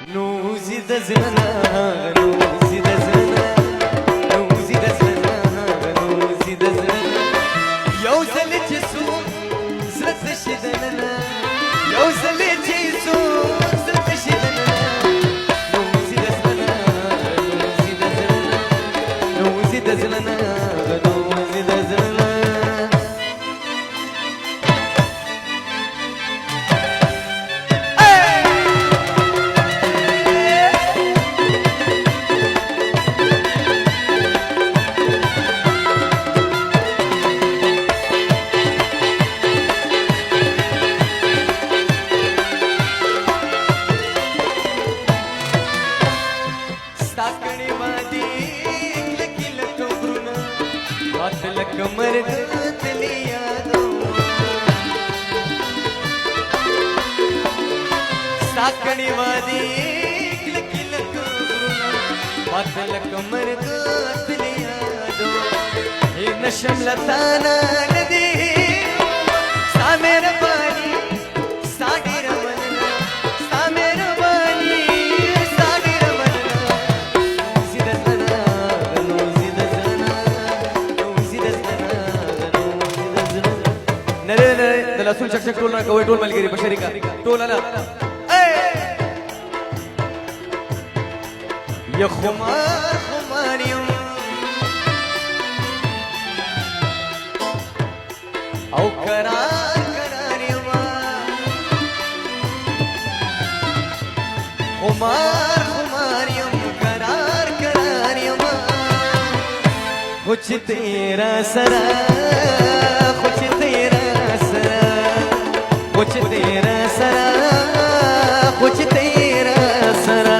نوزي دزلنا نوزي دزلنا نوزي دزلنا نوزي دزلنا يوصل جسوم زلت شدنا يوصل جسوم زلت شدنا نوزي دزلنا نوزي دزلنا نوزي دزلنا نوزي دزلنا साकणी वादी लकी लकबरुना बात लकमर गतली यादो साकणी वादी लकी लकबरुना बात लकमर गतली यादो हे नशम लताना नदी सामेर पानी सागर मनना सामेर पानी सागर मनना नौजी दजलना नौजी दजलना नौजी दजलना नौजी दजलना नरे नरे दला सुन चक चक टोलना कवे टोल मलगिरी बशरिका टोल आला या खुमार खुमारियम औ करार करारियमा खुमार खुमारियम करार करारियमा कुछ तेरा सरा कुछ तेरा सरा कुछ तेरा सरा कुछ तेरा सरा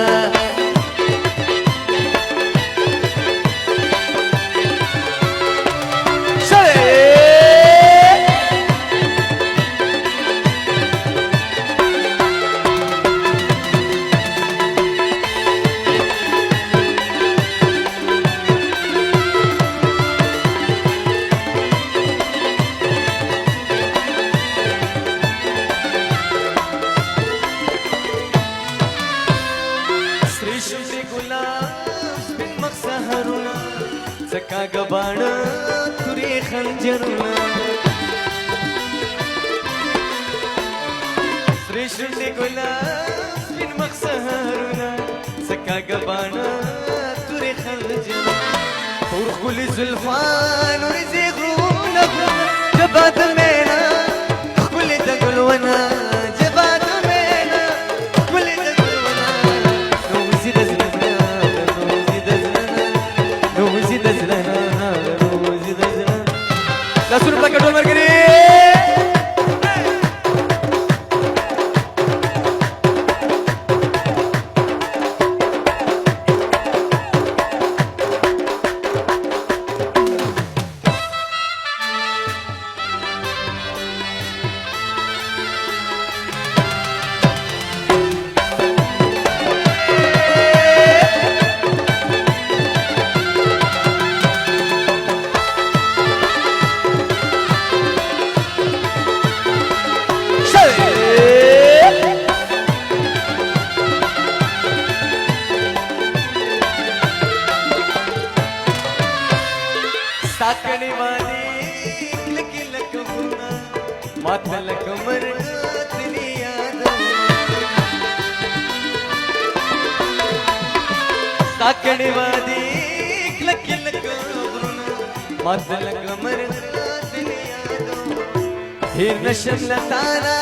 श्री गुलाब बिन मक्सहरुना सका गबाण तुरे खंजरुना श्री गुलाब बिन मक्सहरुना सका गबाण तुरे खंजरुना और खुली जुल्फान और ज़िगुना जबात मेना खुली तगलवना जबात मेना खुली तगलवना नौजी दजलना नौजी दजलना नौजी दजलना नौजी दजलना लास्ट रुपया का टोल मार के साकणी वाली लकी लकबरुना माता लकमर गतली यादो साकणी वाली लकी लकबरुना माता लकमर गतली यादो हे नशम लताना